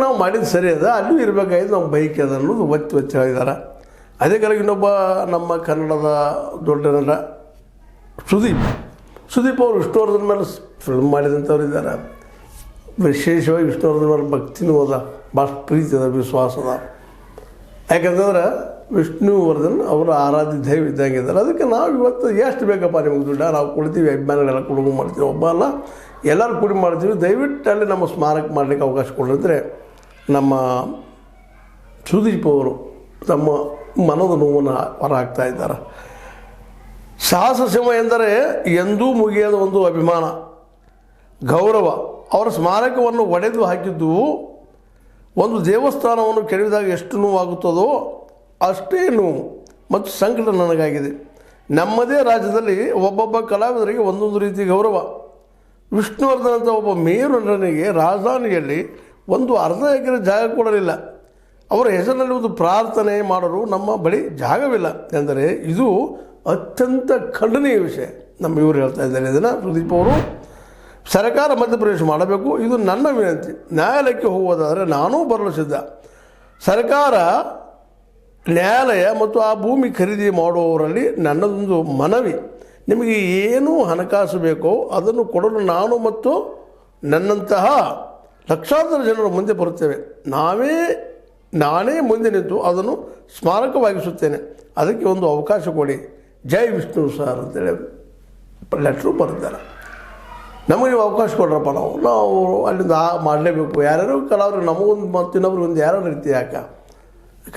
ನಾವು ಮಾಡಿದ್ದು ಸರಿ ಅದ, ಅಲ್ಲೂ ಇರಬೇಕಾಗಿದ್ದು ನಮ್ಮ ಬೈಕ್ ಅದ ಅನ್ನೋದು ಒತ್ತಿ ಹೇಳಿದ್ದಾರೆ. ಅದೇ ಕಾಲ ಇನ್ನೊಬ್ಬ ನಮ್ಮ ಕನ್ನಡದ ದೊಡ್ಡ ನಟ ಸುದೀಪ್ ಅವರು ವಿಷ್ಣುವರ್ಧನ್ ಮೇಲೆ ಫಿಲ್ಮ್ ಮಾಡಿದಂಥವ್ರು ಇದ್ದಾರೆ. ವಿಶೇಷವಾಗಿ ವಿಷ್ಣುವರ್ಧನ್ ಮೇಲೆ ಭಕ್ತಿನೂ ಅದ, ಭಾಳ ಪ್ರೀತಿ ಅದ, ವಿಶ್ವಾಸ ಅದ. ಯಾಕಂತಂದ್ರೆ ವಿಷ್ಣುವರ್ಧನ್ ಅವರ ಆರಾಧ್ಯ ದೈವ ಇದ್ದಂಗೆ ಇದ್ದಾರೆ. ಅದಕ್ಕೆ ನಾವು ಇವತ್ತು ಎಷ್ಟು ಬೇಕಪ್ಪ ನಿಮಗೆ ದುಡ್ಡ, ನಾವು ಕೊಡ್ತೀವಿ, ಅಭಿಮಾನಿಗಳೆಲ್ಲ ಕುಡುಗು ಮಾಡ್ತೀವಿ, ಒಬ್ಬ ಅಲ್ಲ ಎಲ್ಲರೂ ಕೂಡಿ ಮಾಡ್ತೀವಿ, ದಯವಿಟ್ಟು ಅಲ್ಲಿ ನಮ್ಮ ಸ್ಮಾರಕ ಮಾಡಲಿಕ್ಕೆ ಅವಕಾಶ ಕೊಡಿದ್ರೆ ನಮ್ಮ ಸುದೀಪ್ ಅವರು ತಮ್ಮ ಮನದ ನೋವನ್ನು ಹೊರ ಹಾಕ್ತಾ ಇದ್ದಾರೆ. ಸಾಹಸ ಸಿಂಹ ಎಂದರೆ ಎಂದೂ ಮುಗಿಯದ ಒಂದು ಅಭಿಮಾನ, ಗೌರವ. ಅವರ ಸ್ಮಾರಕವನ್ನು ಒಡೆದು ಹಾಕಿದ್ದು ಒಂದು ದೇವಸ್ಥಾನವನ್ನು ಕೆಡವಿದಾಗ ಎಷ್ಟು ನೋವಾಗುತ್ತದೋ ಅಷ್ಟೇ ನೋವು ಮತ್ತು ಸಂಕಟ ನನಗಾಗಿದೆ. ನಮ್ಮದೇ ರಾಜ್ಯದಲ್ಲಿ ಒಬ್ಬೊಬ್ಬ ಕಲಾವಿದರಿಗೆ ಒಂದೊಂದು ರೀತಿ ಗೌರವ. ವಿಷ್ಣುವರ್ಧನ್ ಅಂತ ಒಬ್ಬ ಮೇರು ನಟನಿಗೆ ರಾಜಧಾನಿಯಲ್ಲಿ ಒಂದು ಅರ್ಧ ಎಕರೆ ಜಾಗ ಕೊಡಲಿಲ್ಲ. ಅವರ ಹೆಸರಿನಲ್ಲಿ ಒಂದು ಪ್ರಾರ್ಥನೆ ಮಾಡಲು ನಮ್ಮ ಬಳಿ ಜಾಗವಿಲ್ಲ ಎಂದರೆ ಇದು ಅತ್ಯಂತ ಖಂಡನೀಯ ವಿಷಯ. ನಮ್ಮ ಇವರು ಹೇಳ್ತಾ ಇದ್ದಾರೆ. ಇದನ್ನು ಸುದೀಪ್ ಅವರು ಸರ್ಕಾರ ಮಧ್ಯಪ್ರವೇಶ ಮಾಡಬೇಕು, ಇದು ನನ್ನ ವಿನಂತಿ. ನ್ಯಾಯಾಲಯಕ್ಕೆ ಹೋಗೋದಾದರೆ ನಾನೂ ಬರಲು ಸಿದ್ಧ. ಸರ್ಕಾರ, ನ್ಯಾಯಾಲಯ ಮತ್ತು ಆ ಭೂಮಿ ಖರೀದಿ ಮಾಡುವವರಲ್ಲಿ ನನ್ನದೊಂದು ಮನವಿ, ನಿಮಗೆ ಏನು ಹಣಕಾಸು ಬೇಕೋ ಅದನ್ನು ಕೊಡಲು ನಾನು ಮತ್ತು ನನ್ನಂತಹ ಲಕ್ಷಾಂತರ ಜನರು ಮುಂದೆ ಬರುತ್ತೇವೆ. ನಾನೇ ಮುಂದೆ ನಿಂತು ಅದನ್ನು ಸ್ಮಾರಕವಾಗಿಸುತ್ತೇನೆ. ಅದಕ್ಕೆ ಒಂದು ಅವಕಾಶ ಕೊಡಿ. ಜೈ ವಿಷ್ಣು ಸರ್ ಅಂತೇಳಿ ಲೆಟ್ರು ಬರೆದಿದ್ದಾರೆ. ನಮಗೆ ನೀವು ಅವಕಾಶ ಕೊಡ್ರಪ್ಪ, ನಾವು ಅಲ್ಲಿಂದ ಮಾಡಲೇಬೇಕು. ಯಾರ್ಯಾರು ಕಲಾವಿದ್ರು ನಮಗೊಂದು ಮತ್ತು ಇನ್ನೊಬ್ರಿಗೊಂದು ಯಾರೋ ರೀತಿ ಯಾಕೆ